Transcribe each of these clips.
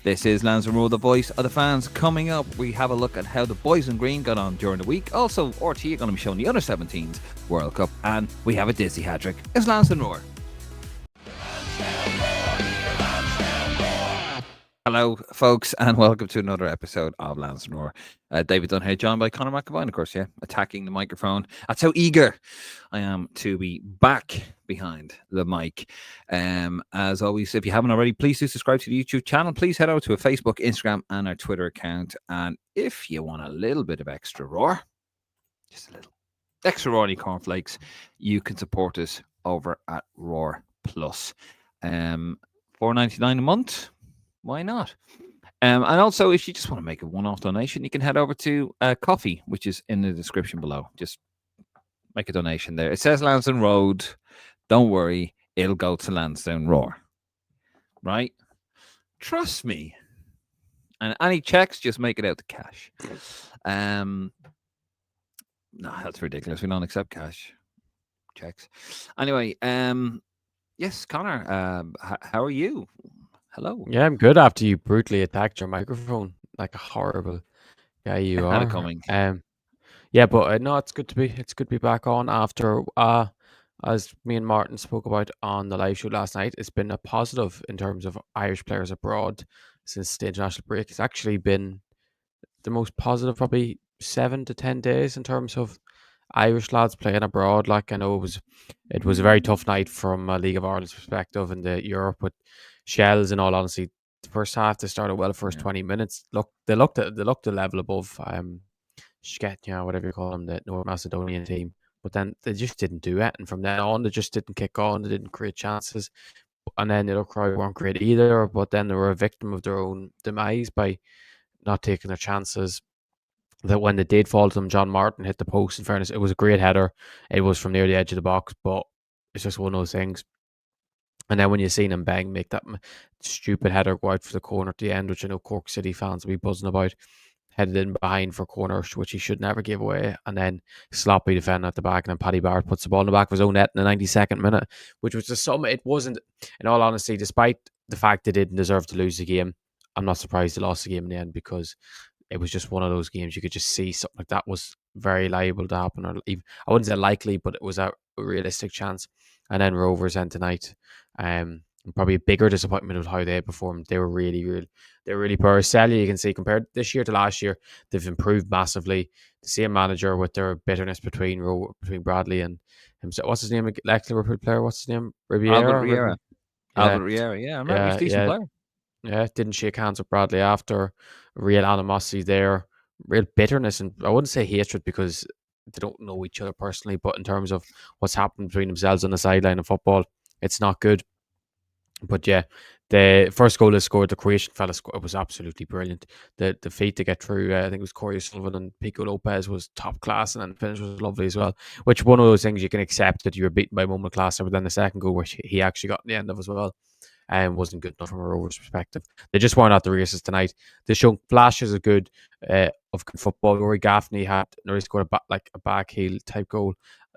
This is Lansdowne Road, the voice of the fans. Coming up, we have a look at how the boys in green got on during the week. Also, RTE are going to be showing the under 17s World Cup, and we have a dizzy hat trick. It's Lansdowne Roar. Hello, folks, and welcome to another episode of Lansdowne Roar. David Dunn here, joined by Conor McAvoy, of course, attacking the microphone. That's how eager I am to be back behind the mic. As always, if you haven't already, please do subscribe to the YouTube channel. Please head over to our Facebook, Instagram, and our Twitter account. And if you want a little bit of extra roar, just a little extra roaring cornflakes, you can support us over at Roar Plus. $4.99 a month. Why not? And also, if you just want to make a one-off donation, you can head over to Coffee, which is in the description below. Just make a donation there. It says Lansdowne Road. Don't worry, it'll go to Lansdowne Roar. Right? Trust me. And any checks, just make it out to cash. No, that's ridiculous. We don't accept cash checks. Anyway, yes, Conor, how are you? Hello. Yeah, I'm good after you brutally attacked your microphone like a horrible guy you Had it are. coming. Yeah, but no, it's good to be back on after as me and Martin spoke about on the live show last night. It's been a positive in terms of Irish players abroad since the international break. It's actually been the most positive probably 7 to 10 days in terms of Irish lads playing abroad. Like, I know it was a very tough night from a League of Ireland's perspective in the Europe with Shells. In all honesty, the first half they started well. First 20 minutes, they looked a level above Shketnia, whatever you call them, the North Macedonian team. But then they just didn't do it, and from then on they just didn't kick on. They didn't create chances, and then the other crowd weren't great either. But then they were a victim of their own demise by not taking their chances. That when they did fall to them, John Martin hit the post. In fairness, it was a great header. It was from near the edge of the box, but it's just one of those things. And then when you seen him make that stupid header go out for the corner at the end, which I know Cork City fans will be buzzing about, headed in behind for a corner, which he should never give away, and then sloppy defending at the back, and then Paddy Barrett puts the ball in the back of his own net in the 92nd minute, which was the sum. It wasn't, in all honesty, despite the fact they didn't deserve to lose the game, I'm not surprised they lost the game in the end, because it was just one of those games you could just see something like that was very liable to happen, or even, I wouldn't say likely, but it was a realistic chance. And then Rovers end tonight, probably a bigger disappointment with how they performed. They were really poor. Celia, you can see, compared this year to last year, they've improved massively. The same manager with their bitterness between Bradley and himself. What's his name? Liverpool player. What's his name? Albert Riera. Yeah, Albert Riera. Yeah, I remember. He's a decent player. Yeah, didn't shake hands with Bradley after. Real animosity there, real bitterness, and I wouldn't say hatred because they don't know each other personally, but in terms of what's happened between themselves on the sideline of football, it's not good. But yeah, the first goal they scored, the Croatian fella scored, was absolutely brilliant. The feat to get through, I think it was Corey Sullivan and Pico Lopez, was top class, and then the finish was lovely as well. Which one of those things you can accept that you were beaten by a moment class, but then the second goal, which he actually got in the end of as well, wasn't good enough from a Rovers perspective. They just weren't at the races tonight. They showed flashes of good football. Rory Gaffney scored a back heel type goal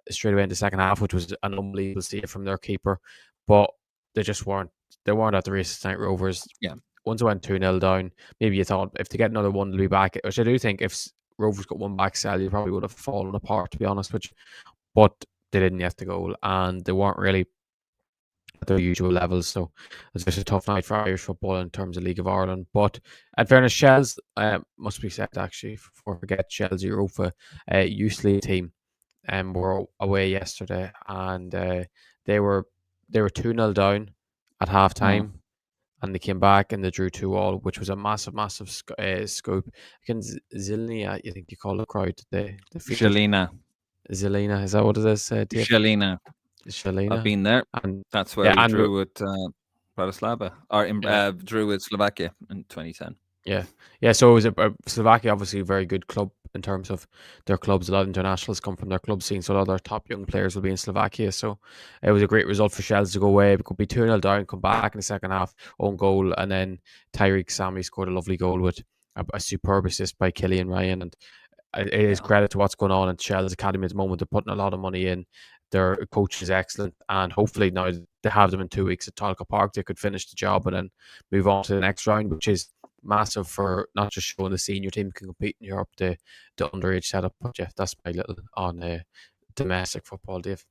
straight away in the second half, which was an unbelievable save from their keeper. But they just weren't. They weren't at the races tonight. Rovers. Yeah. Once they went 2-0 down, maybe you thought if they get another one, they'll be back. Which I do think if Rovers got one back, Sally probably would have fallen apart, to be honest. But they didn't get the goal, and they weren't really at their usual levels. So it's just a tough night for Irish football in terms of League of Ireland. But in fairness, Shells must be said, actually, before I forget, Shells Europa Youth League team were away yesterday, and they were 2-0 down at half time. And they came back and they drew 2-2, which was a massive scoop against Zilnia. You think you call the crowd? Shalina. Zilina, is that what it is? Shalina. I've been there. And that's where we drew with Bratislava, or drew with Slovakia in 2010. Yeah. So it was Slovakia, obviously a very good club in terms of their clubs. A lot of internationals come from their club scene, so a lot of their top young players will be in Slovakia. So it was a great result for Shells to go away. It could be 2-0 down, come back in the second half, own goal, and then Tyreek Sammy scored a lovely goal with a superb assist by Killian Ryan. And it is credit to what's going on at Shells Academy at the moment. They're putting a lot of money in. Their coach is excellent, and hopefully now they have them in 2 weeks at Talca Park, they could finish the job and then move on to the next round, which is massive for not just showing the senior team can compete in Europe, the underage setup. But yeah, that's my little on domestic football, Dave.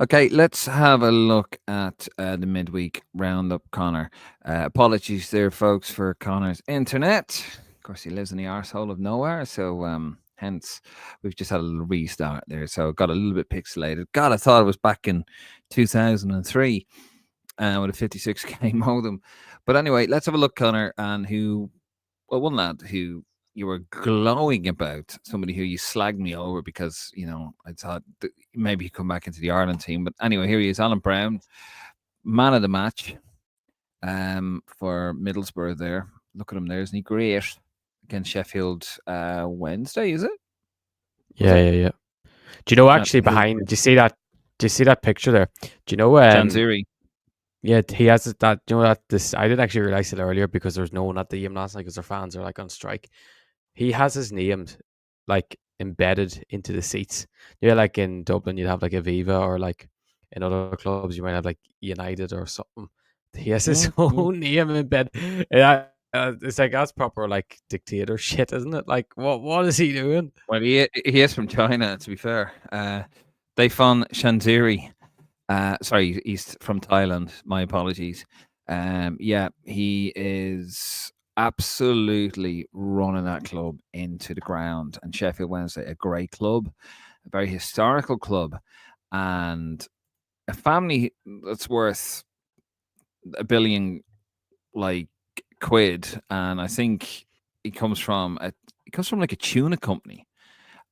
Okay, let's have a look at the midweek roundup, Connor. Apologies there, folks, for Connor's internet. Of course, he lives in the arsehole of nowhere, so hence we've just had a little restart there. So it got a little bit pixelated. God, I thought it was back in 2003 with a 56k modem. But anyway, let's have a look, Connor, and one lad who you were glowing about, somebody who you slagged me over because, I thought maybe he'd come back into the Ireland team. But anyway, here he is, Alan Brown, man of the match for Middlesbrough there. Look at him there, isn't he great? Against Sheffield Wednesday, is it? Was Yeah, it? yeah, yeah. Do you know At actually behind? Do you see that? Do you see that picture there? Do you know? Janziri. Yeah, he has that. You know that this. I didn't actually realize it earlier because there was no one at the game last night because their fans are like on strike. He has his name like embedded into the seats. Yeah, like in Dublin, you'd have like Aviva, or like in other clubs, you might have like United or something. He has his Mm-hmm. own name embedded. Yeah, it's like that's proper like dictator shit, isn't it? Like, what is he doing? Well, he is from China, to be fair. Daifan Shanziri. Sorry, he's from Thailand. My apologies. Yeah, he is absolutely running that club into the ground. And Sheffield Wednesday, a great club, a very historical club, and a family that's worth a billion like quid. And I think he comes from like a tuna company,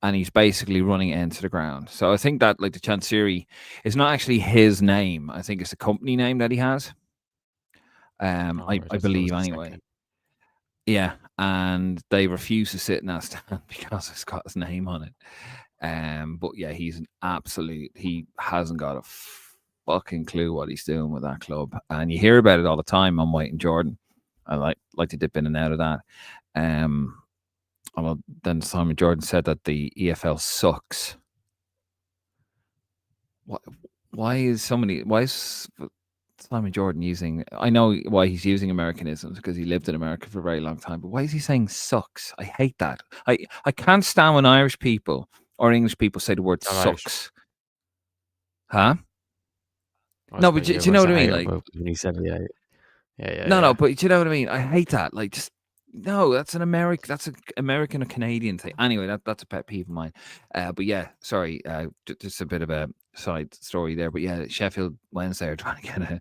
and he's basically running it into the ground. So I think that like the Chansiri is not actually his name. I think it's a company name that he has. Oh, right, I I thought it was believe the second anyway. Yeah, and they refuse to sit in that stand because it's got his name on it. But yeah, he's an absolute. He hasn't got a fucking clue what he's doing with that club, and you hear about it all the time on White and Jordan. I like to dip in and out of that. Um, well, then Simon Jordan said that the EFL sucks. What? Why is so many? Why is Simon Jordan using? I know why he's using Americanisms because he lived in America for a very long time. But why is he saying sucks? I hate that. I can't stand when Irish people or English people say the word Not Irish. sucks. Huh? I was No, but going. do You're you going to know what say I mean? hate Like, about when he said yeah, yeah, yeah, no, yeah. but do you know what I mean? I hate that. Like, just no. That's an American or Canadian thing. Anyway, that's a pet peeve of mine. But yeah, sorry. Just a bit of a side story there. But yeah, Sheffield Wednesday are trying to get a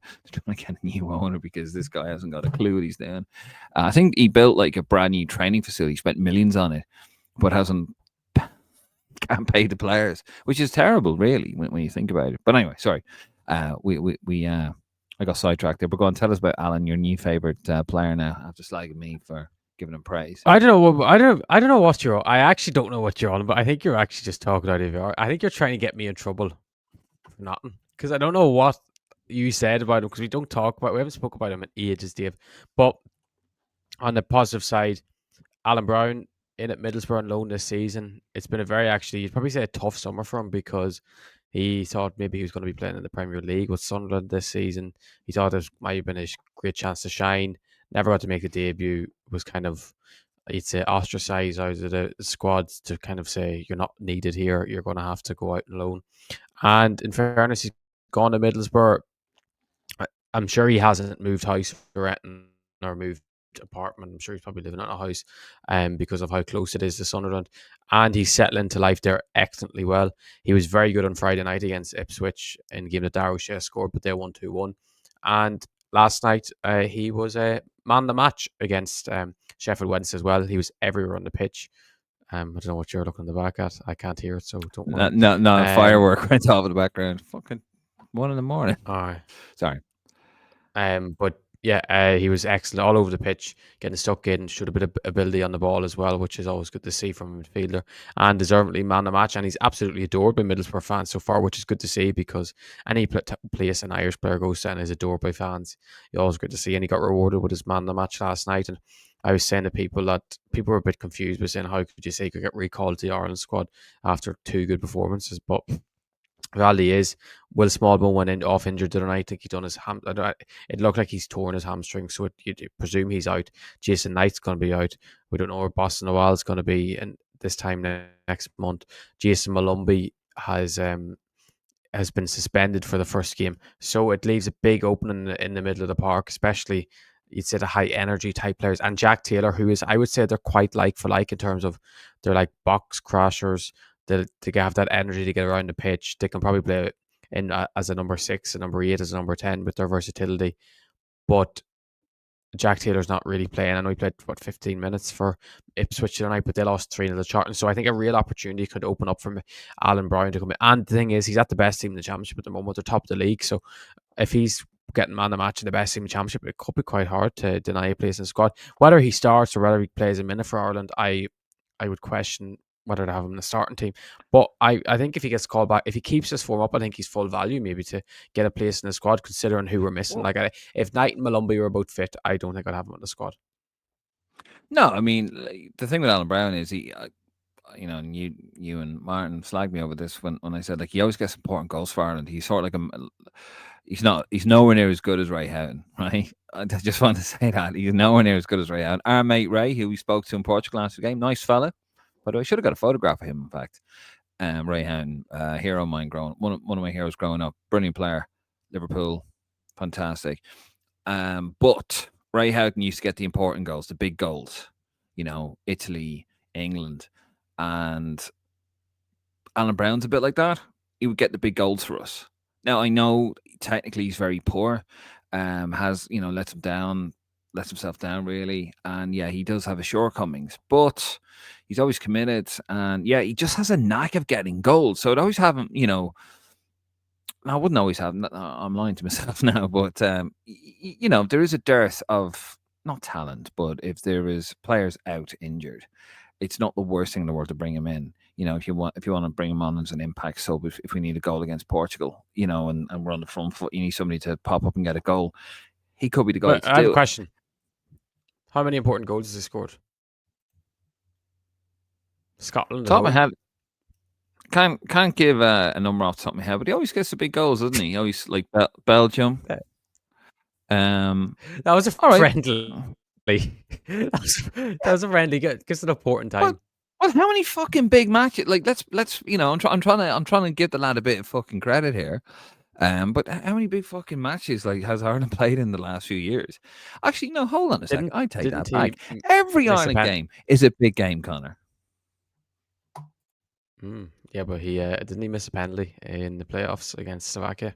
new owner because this guy hasn't got a clue what he's doing. I think he built like a brand new training facility, spent millions on it, but hasn't can't pay the players, which is terrible, really, when you think about it. But anyway, sorry. We I got sidetracked there. But go on, tell us about Alan, your new favorite player now, after slagging me for giving him praise. I don't know. I don't know what you're. I actually don't know what you're on, but I think you're actually just talking out of your. I think you're trying to get me in trouble for nothing because I don't know what you said about him because we don't talk about. We haven't spoke about him in ages, Dave. But on the positive side, Alan Brown in at Middlesbrough on loan this season. It's been a very actually, you'd probably say a tough summer for him because he thought maybe he was going to be playing in the Premier League with Sunderland this season. He thought it might have been a great chance to shine. Never got to make a debut. Was kind of, you'd say, ostracized out of the squad to kind of say you're not needed here. You're going to have to go out on loan. And in fairness, he's gone to Middlesbrough. I'm sure he hasn't moved house or anything or moved apartment. I'm sure he's probably living in a house because of how close it is to Sunderland. And he's settling into life there excellently well. He was very good on Friday night against Ipswich in the game that Darrow Shea scored, but they won 2-1. And last night, he was a man of the match against Sheffield Wednesday as well. He was everywhere on the pitch. I don't know what you're looking in the back at. I can't hear it, so don't No, worry. no, no, Um, firework went off in the background. Fucking 1 in the morning. all right. Sorry. But yeah, he was excellent all over the pitch, getting stuck in, showed a bit of ability on the ball as well, which is always good to see from a midfielder, and deservedly man of the match. And he's absolutely adored by Middlesbrough fans so far, which is good to see because any place an Irish player goes to and is adored by fans, you always good to see. And he got rewarded with his man of the match last night. And I was saying to people that people were a bit confused by saying how could you say he could get recalled to the Ireland squad after two good performances, but Reality is, Will Smallbone went in off injured the other night. I think he done his it looked like he's torn his hamstring, so you'd presume he's out. Jason Knight's going to be out. We don't know where Boston Noel's going to be, and this time next month, Jason Malumbi has been suspended for the first game, so it leaves a big opening in the middle of the park, especially you'd say the high energy type players. And Jack Taylor, who is, I would say, they're quite like for like in terms of they're like box crashers. They have that energy to get around the pitch. They can probably play in as a number 6, a number 8, as a number 10 with their versatility. But Jack Taylor's not really playing. I know he played 15 minutes for Ipswich tonight, but they lost 3-0 the Charlton. So I think a real opportunity could open up for Alan Bryan to come in. And the thing is, he's at the best team in the championship at the moment. They're top of the league. So if he's getting man of the match in the best team in the championship, it could be quite hard to deny a place in the squad. Whether he starts or whether he plays a minute for Ireland, I would question whether to have him in the starting team. But I think if he gets called back, if he keeps his form up, I think he's full value maybe to get a place in the squad, considering who we're missing. Well, If Knight and Malumbi were both fit, I don't think I'd have him in the squad. no, I mean the thing with Alan Brown is he, and you and Martin flagged me over this when I said like he always gets important goals for Ireland. He's sort of like he's nowhere near as good as Ray Houghton, right? I just want to say that he's nowhere near as good as Ray Houghton. Our mate Ray, who we spoke to in Portugal last game, nice fella. By the way, I should have got a photograph of him. In fact, Ray Houghton, hero of mine, one of my heroes growing up, brilliant player, Liverpool, fantastic. But Ray Houghton used to get the important goals, the big goals, Italy, England, and Alan Brown's a bit like that. He would get the big goals for us. Now I know technically he's very poor, has lets himself down really, and yeah, he does have his shortcomings, but he's always committed, and yeah, he just has a knack of getting goals. So I'd always have him, I wouldn't always have him. I'm lying to myself now, but there is a dearth of not talent, but if there is players out injured, it's not the worst thing in the world to bring him in. If you want to bring him on as an impact sub, if we need a goal against Portugal, and we're on the front foot, you need somebody to pop up and get a goal. He could be the guy But to I have a do it. question. How many important goals has he scored? Scotland at Top of my home. head, can't give a number off the top of my head, but he always gets the big goals, doesn't he? He always like Belgium. That was a All right. friendly. that was a friendly. Gets an important time. Well, how many fucking big matches? Like, let's I'm trying to give the lad a bit of fucking credit here. But how many big fucking matches like has Ireland played in the last few years? Actually, no, hold on a second. I take Didn't that he back. Every miss a Ireland game is a big game, Conor. Yeah, but he didn't he miss a penalty in the playoffs against Slovakia?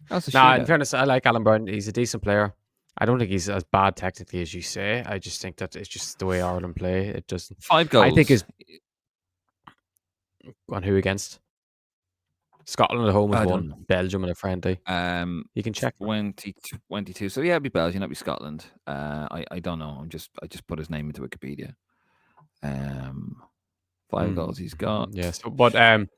That's a Nah, in shootout. fairness, I like Alan Brown. He's a decent player. I don't think he's as bad technically as you say. I just think that it's just the way Ireland play. It doesn't. 5 I think goals. his on who against Scotland at home is I one. don't know. Belgium in a friendly. You can check. 22. So yeah, it'd be Belgium, that'd be Scotland. I don't know. I just put his name into Wikipedia. 5 goals he's got. Yes, but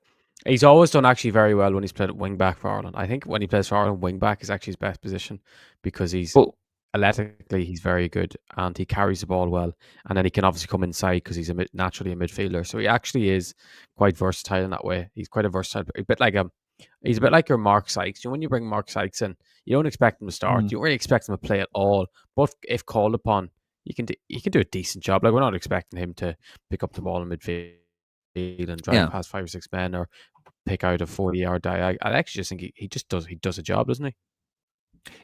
he's always done actually very well when he's played at wing back for Ireland. I think when he plays for Ireland, wing back is actually his best position because he's But athletically he's very good and he carries the ball well, and then he can obviously come inside because he's naturally a midfielder. So he actually is quite versatile in that way. He's quite a versatile, he's a bit like your Mark Sykes. When you bring Mark Sykes in, you don't expect him to start. You don't really expect him to play at all. But if called upon, he can do a decent job. Like we're not expecting him to pick up the ball in midfield and drive past 5 or 6 men or pick out a 40-yard diag. I actually just think he does a job, doesn't he?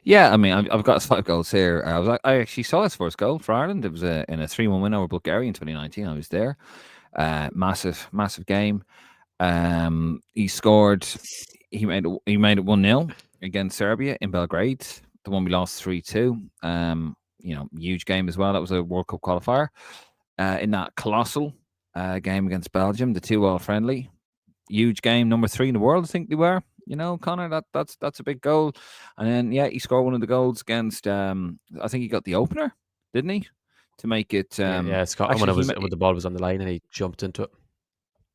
yeah, I mean, I've got his 5 goals here. I actually saw his first goal for Ireland. It was in a 3-1 win over Bulgaria in 2019. I was there. Massive game. He scored. He made it 1-0 against Serbia in Belgrade. The one we lost 3-2. Huge game as well. That was a World Cup qualifier. In that colossal game against Belgium, the 2-all friendly, huge game, number 3 in the world, I think they were. Conor, that's a big goal. And then he scored one of the goals against. I think he got the opener, didn't he, to make it? Scotland when the ball was on the line and he jumped into it.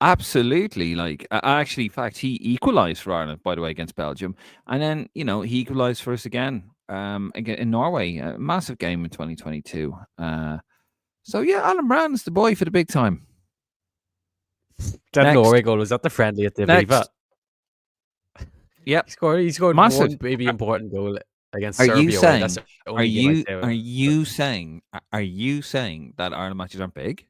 Absolutely, like actually, in fact, he equalised for Ireland, by the way, against Belgium, and then he equalised for us again in Norway. A massive game in 2022. So yeah, Alan Brown's the boy for the big time. That Next, Norway goal, was that the friendly at the Viva? next. Yep, He scored one massive. maybe Are, important goal against are you Serbia away. That's saying? the Are only game I you say are about it. you saying? Are you saying that Ireland matches aren't big?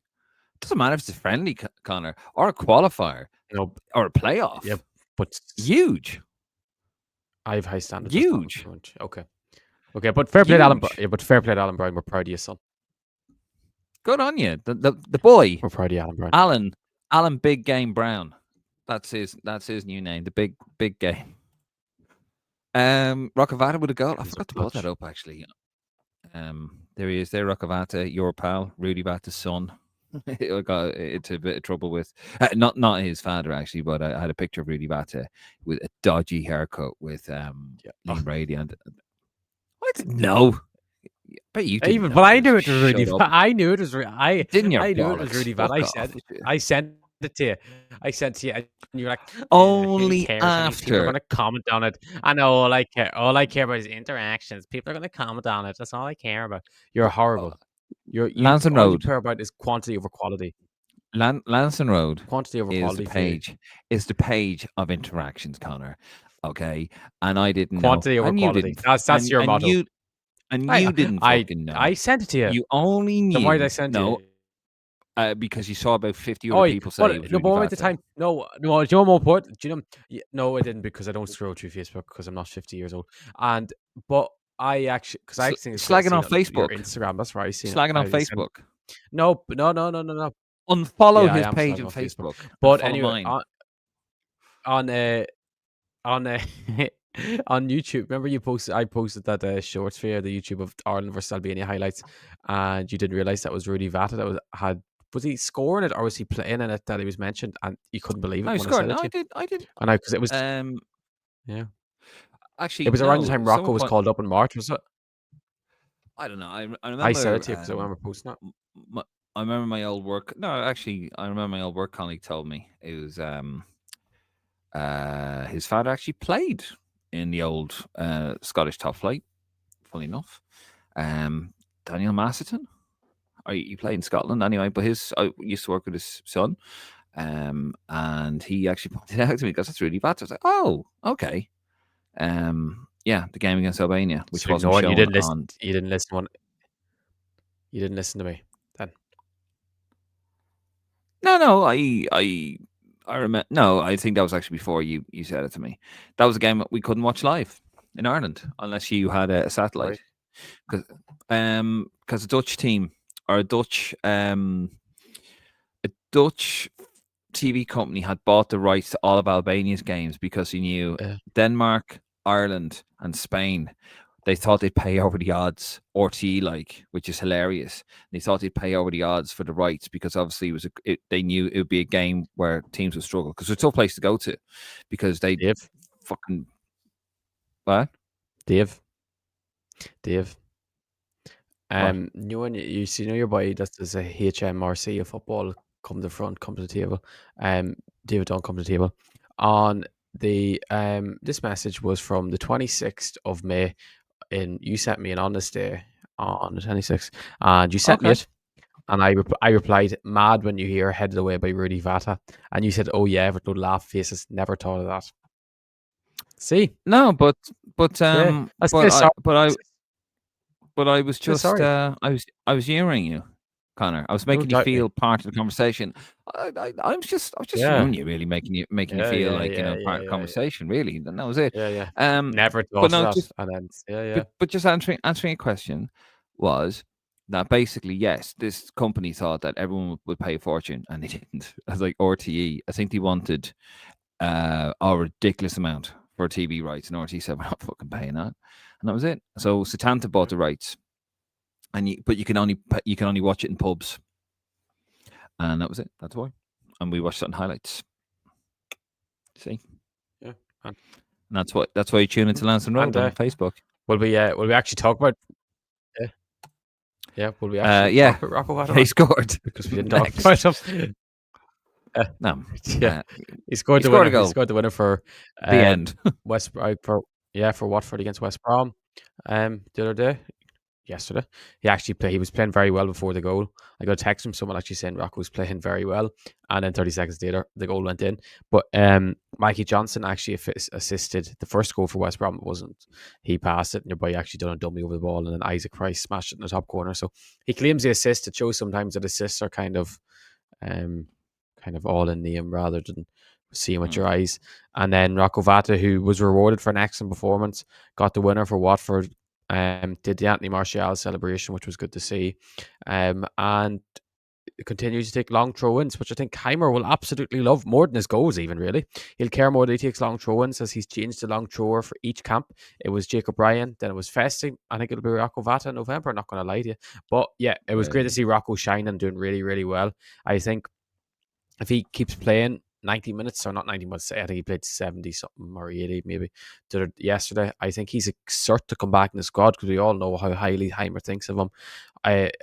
Doesn't matter if it's a friendly, Connor, or a qualifier, No, or a yeah, playoff. but Huge, I have high standards. That's not huge, much. Okay. Okay, but fair play to Alan. huge. Yeah, but fair play to Alan Brown. We're proud of you, son. Good on you. The boy, We're proud of you, Alan Brown. Alan Big Game Brown. That's his new name. The big game. Rocco Vata with a goal. I Hands are forgot to put that clutch. up actually. There he is. There, Rocco Vata, your pal, Rudy Vata's son. I got into a bit of trouble with not his father actually, but I had a picture of Rudy Vata with a dodgy haircut with Yeah. Liam Brady, and I didn't know. But you didn't Even, know. but I Like, knew it was shut Rudy. up. I knew it was. Didn't your I knew it was bollocks? Rudy. But Fuck off. I sent it to you. I sent it to you, and you were like, "Who Only cares? I mean, people are after. going to comment on it. I know. All I care about is interactions. People are going to comment on it. That's all I care about. You're uh, horrible. You. Lansdowne All you Road. care about is quantity over quality. Lansdowne Road Quantity over is the quality for you. page of interactions, Connor. Okay, and I didn't know, Quantity over and you quality. didn't, That's and your and motto. you and I you didn't I fucking I know. sent it to you. You only Then why did I knew send it to no, you? because you saw about 50 other Oh, people say well, it was no, Rudy but at the Vata. time, no. Do you know more important? Do you know? No, I didn't because I don't scroll through Facebook because I'm not 50 years old. And but because I actually Slagging seen on it on your Facebook, Instagram. That's where I seen it. slagging on I sent Facebook. no. Unfollow Yeah, I his am page slagging on on Facebook. Facebook and But follow anyway, mine. on uh, on on YouTube. Remember I posted that short for you, the YouTube of Ireland versus Albania highlights, and you didn't realize that was Rudy Vata that was he scoring it or was he playing in it that he was mentioned, and you couldn't believe No, it he when I scored. said No, it to I you. did. I did. And I because it was Um, yeah, it actually, was around the no. time Rocco Someone was point. called up in March, was it? I don't know. I I said remember. it to you because I remember posting it. My, I remember my old work. No, actually, I remember my old work colleague told me it was his father actually played in the old Scottish top flight. Funny enough, um, Daniel Masterton. He played in Scotland anyway, but I used to work with his son, and he actually pointed out to me because it's really bad. I was like, oh, okay. Yeah, the game against Albania, which So wasn't ignoring you shown didn't listen. on. You didn't listen to me then. No, I remember. No, I think that was actually before you said it to me. That was a game that we couldn't watch live in Ireland unless you had a Right. satellite, because a Dutch team or a Dutch TV company had bought the rights to all of Albania's games because he knew Yeah. Denmark, Ireland, and Spain. They thought they'd pay over the odds, RTE like, which is hilarious. They thought they'd pay over the odds for the rights because obviously they knew it would be a game where teams would struggle because it's a tough place to go to because they Dave. fucking what? Dave. Dave. What? When you see your boy that there's a HMRC of football come to the front, come to the table. David don't come to the table. On the this message was from the 26th of May. You sent me an honest day on the 26th, and you sent me Okay. it, and I replied, "Mad when you hear Headed Away by Rudy Vata," and you said, "Oh yeah," with no laugh faces. Never thought of that. See, No, yeah, I say sorry. but I was Say just sorry. I was humoring you, Connor. I was Don't making you doubt me. feel part of the conversation. I was just Yeah, humoring you, really making you yeah, feel yeah, like yeah, part yeah, of the yeah, conversation. Really, and that was it. yeah. Um, Never but thought of no, that. just And then, yeah. but just answering a question was that basically yes, this company thought that everyone would pay a fortune, and they didn't. As like RTE, I think they wanted a ridiculous amount for TV rights, and RTE said we're not fucking paying that, and that was it. So Satanta bought the rights and but you can only watch it in pubs, and that was it. That's why, and we watched it on highlights. See, Yeah. And, and that's why you tune into Lansdowne and Road on Facebook. will we actually talk about yeah, will we actually Yeah, talk about Rocco he Vata? scored Because we didn't talk about next. him. Uh, No, yeah. uh, He scored he the scored a winner. He goal. scored the winner for The end. West for Watford against West Brom. The other day. yesterday. He was playing very well before the goal. I got a text from someone actually saying Rocco was playing very well, and then 30 seconds later the goal went in. But Mikey Johnson actually assisted the first goal for West Brom. It wasn't he passed it, and your boy actually done a dummy over the ball, and then Isaac Price smashed it in the top corner. So he claims the assist. It shows sometimes that assists are um, kind of all in name rather than seeing with your eyes. And then Rocco Vata, who was rewarded for an excellent performance, got the winner for Watford. Did the Anthony Martial celebration, which was good to see, and continues to take long throw-ins, which I think Heimer will absolutely love more than his goals. Even really, he'll care more that he takes long throw-ins as he's changed the long thrower for each camp. It was Jacob Ryan, then it was Festing. I think it'll be Rocco Vata in November. I'm not going to lie to you, but yeah, it was great to see Rocco shining, doing really, really well. I think if he keeps playing 90 minutes, or not 90 minutes, I think he played 70 something or 80 maybe yesterday. I think he's a cert to come back in the squad because we all know how highly Heimer thinks of him,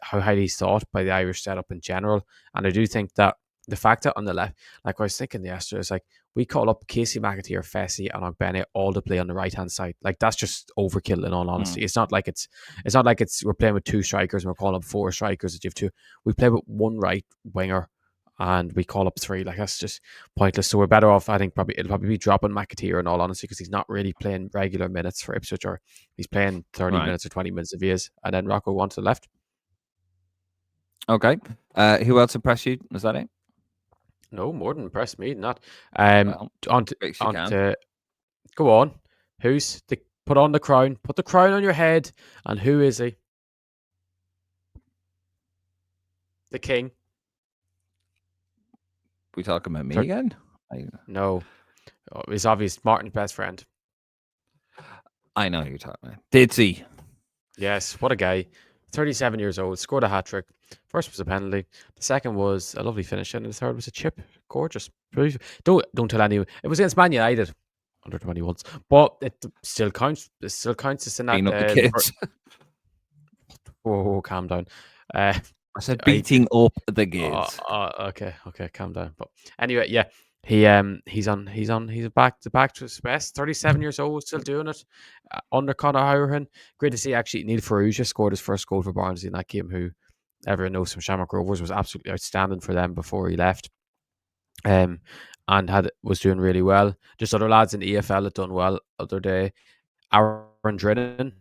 how highly he's thought by the Irish setup in general. And I do think that the fact that on the left, like I was thinking yesterday, it's like we call up Casey McAteer, Fessy, and Ogbene all to play on the right hand side. Like that's just overkill in all honesty. It's not like we're playing with two strikers and we're calling up four strikers that you have two. We play with one right winger and we call up three. Like that's just pointless. So we're better off. I think it'll probably be dropping McAteer in all honesty because he's not really playing regular minutes for Ipswich, or he's playing 30 minutes or 20 minutes if he is. And then Rocco wants to the left. Okay. Who else impressed you? Was that it? No, more than impressed me. Not. Well, Go on. Who's the put on the crown? Put the crown on your head. And who is he? The king. We talking about me again? No. Oh, it's obvious. Martin's best friend. I know who you're talking about. Did he? Yes, what a guy. 37 years old, scored a hat-trick. First was a penalty. The second was a lovely finish, and the third was a chip. Gorgeous. Don't tell anyone. It was against Man United, under 21s, but it still counts. It still counts as in that. Beating up the kids. Whoa, calm down. I said beating up the kids. Okay, calm down. But anyway, yeah, he's back to his best. 37 years old, still doing it under Conor Howard. Great to see. Actually, Neil Ferrugia scored his first goal for Barnsley in that game. Who everyone knows from Shamrock Rovers was absolutely outstanding for them before he left. And was doing really well. Just other lads in the EFL had done well other day. Aaron Drennan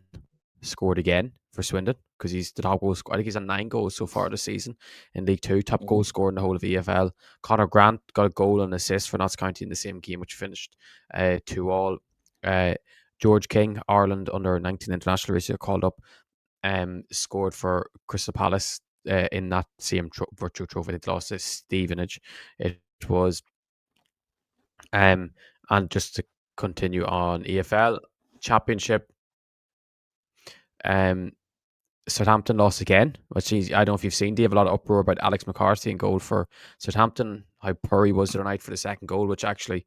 scored again for Swindon because he's the top goal scorer. I think he's on 9 goals so far this season in League 2, top goal scorer in the whole of EFL. Conor Grant got a goal and assist for Notts County in the same game, which finished 2-2. George King, Ireland under 19 international race, called up, scored for Crystal Palace in that same virtual trophy. They lost to Stevenage. It was, and just to continue on EFL Championship. Southampton lost again, which I don't know if you've seen. They have a lot of uproar about Alex McCarthy in goal for Southampton. How poor he was the other night for the second goal, which actually,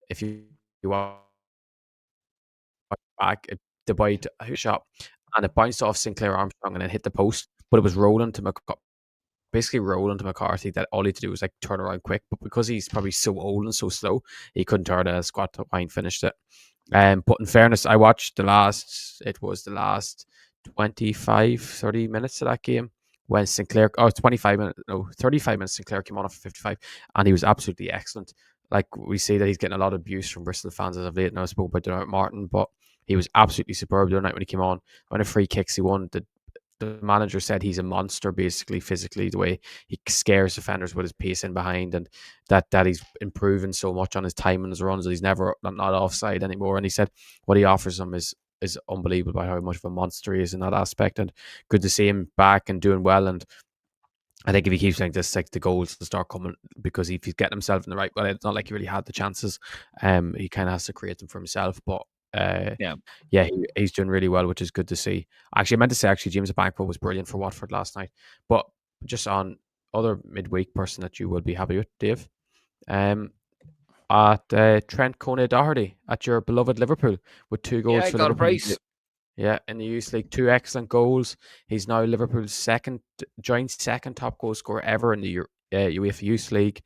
if you watch back, the boy shot and it bounced off Sinclair Armstrong and then hit the post, but it was rolling to McCarthy that all he had to do was like turn around quick. But because he's probably so old and so slow, he couldn't turn a squat to wine finished it. But in fairness, I watched the last 25, 30 minutes of that game when Sinclair, 35 minutes, Sinclair came on off 55, and he was absolutely excellent. Like we say that he's getting a lot of abuse from Bristol fans as of late, and I spoke about Dermot Martin, but he was absolutely superb the other night when he came on. When a free kicks he won, the manager said he's a monster, basically physically, the way he scares defenders with his pace in behind, and that he's improving so much on his time and his runs that he's never not offside anymore. And he said what he offers them is unbelievable by how much of a monster he is in that aspect, and good to see him back and doing well. And I think if he keeps like this, like the goals will start coming, because if he's getting himself in the right, well, it's not like he really had the chances. He kind of has to create them for himself, but he's doing really well, which is good to see. Actually, I meant to say, James Banquo was brilliant for Watford last night. But just on other midweek person that you will be happy with, Dave, at Trent Conor-Doherty at your beloved Liverpool with 2 goals for Liverpool. In the Youth League, 2 excellent goals. He's now Liverpool's joint second top goal scorer ever in the UEFA Youth League.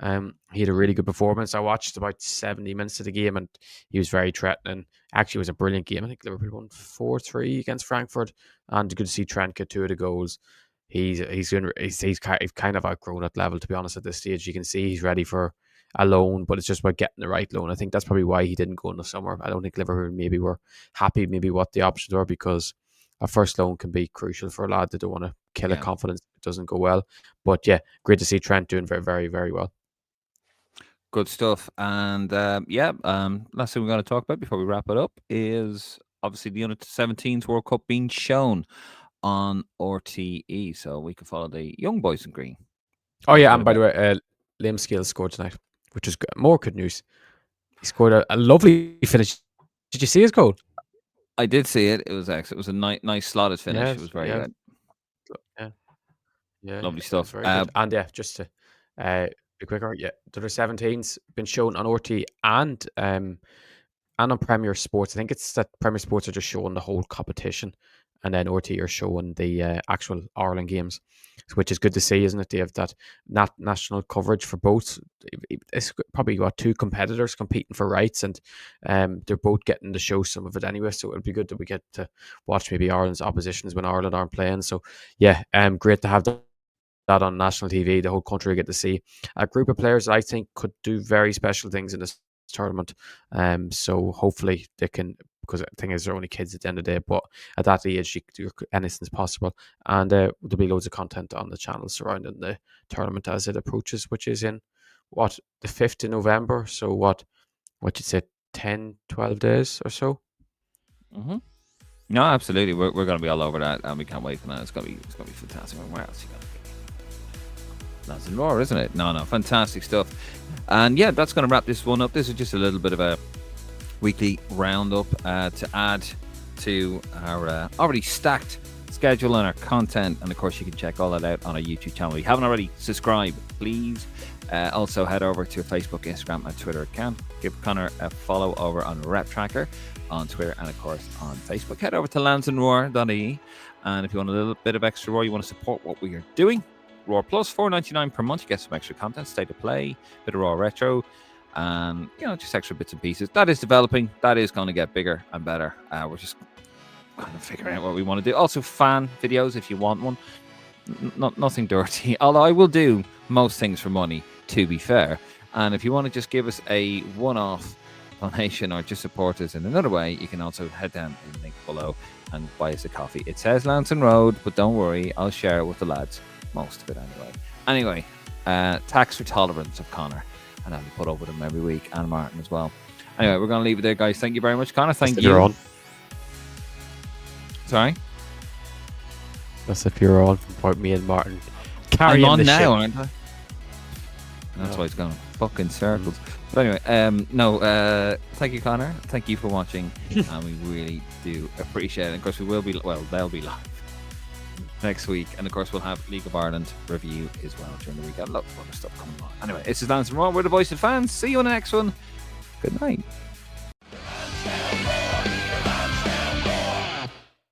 He had a really good performance. I watched about 70 minutes of the game, and he was very threatening. Actually, it was a brilliant game. I think Liverpool won 4-3 against Frankfurt, and good to see Trent get 2 of the goals. He's kind of outgrown that level, to be honest. At this stage, you can see he's ready for a loan, but it's just about getting the right loan. I think that's probably why he didn't go in the summer. I don't think Liverpool maybe were happy maybe what the options were, because a first loan can be crucial for a lad that don't want to kill a Yeah. confidence if it doesn't go well. But yeah, great to see Trent doing very, very, very well. Good stuff. And last thing we're going to talk about before we wrap it up is obviously the Under-17s World Cup being shown on RTE, so we can follow the young boys in green. Oh yeah, and by the way, Liam Scales scored tonight, which is more good news. He scored a lovely finish. Did you see his goal? I did see it. It was excellent. It was a nice slotted finish. Yes, It was very yeah. good. Yeah, Lovely it stuff. was very good. And yeah, just to be quicker, yeah, the Under-17s been shown on RT and on Premier Sports. I think it's that Premier Sports are just showing the whole competition, and then RT are showing the actual Ireland games, which is good to see, isn't it? They have that national coverage for both. It's probably got 2 competitors competing for rights, and they're both getting to show some of it anyway. So it'll be good that we get to watch maybe Ireland's oppositions when Ireland aren't playing. So yeah, great to have that on national TV. The whole country will get to see a group of players that I think could do very special things in this tournament. So hopefully they can, because the thing is they're only kids at the end of the day, but at that age anything's possible. And there'll be loads of content on the channel surrounding the tournament as it approaches, which is in the 5th of November. So what you'd say 10, 12 days or so? Mm-hmm. No, absolutely. We're going to be all over that, and we can't wait for that. It's going to be fantastic. Where else are you going to be? Lansdowne Roar, isn't it? No, fantastic stuff. And yeah, that's going to wrap this one up. This is just a little bit of a weekly roundup to add to our already stacked schedule and our content. And of course, you can check all that out on our YouTube channel. If you haven't already, subscribe, please. Also, head over to Facebook, Instagram, and Twitter account. Give Conor a follow over on Rep Tracker on Twitter and, of course, on Facebook. Head over to lansdowneroad.ie. And if you want a little bit of extra Roar, you want to support what we are doing, Roar Plus, $4.99 per month. You get some extra content, state of play, bit of Raw retro, and just extra bits and pieces. That is developing. That is going to get bigger and better. We're just kind of figuring out what we want to do. Also, fan videos if you want one. Nothing dirty. Although I will do most things for money, to be fair. And if you want to just give us a one-off donation or just support us in another way, you can also head down in the link below and buy us a coffee. It says Lansdowne Road, but don't worry, I'll share it with the lads. Most of it anyway. Tax for tolerance of Conor, and I'll be put over them every week, and Martin as well. Anyway, we're going to leave it there, guys. Thank you very much, Conor. Thank you. You're on. Sorry? That's if you're on from me and Martin. I'm on the now, ship. aren't I? That's why it's going fucking circles. But anyway, thank you, Conor. Thank you for watching, and we really do appreciate it. Of course, we will be, they'll be live next week, and of course we'll have League of Ireland review as well during the weekend. Lots of other stuff coming on. Anyway, this is Lansdowne Roar. We're the voice of fans. See you on the next one. Good night.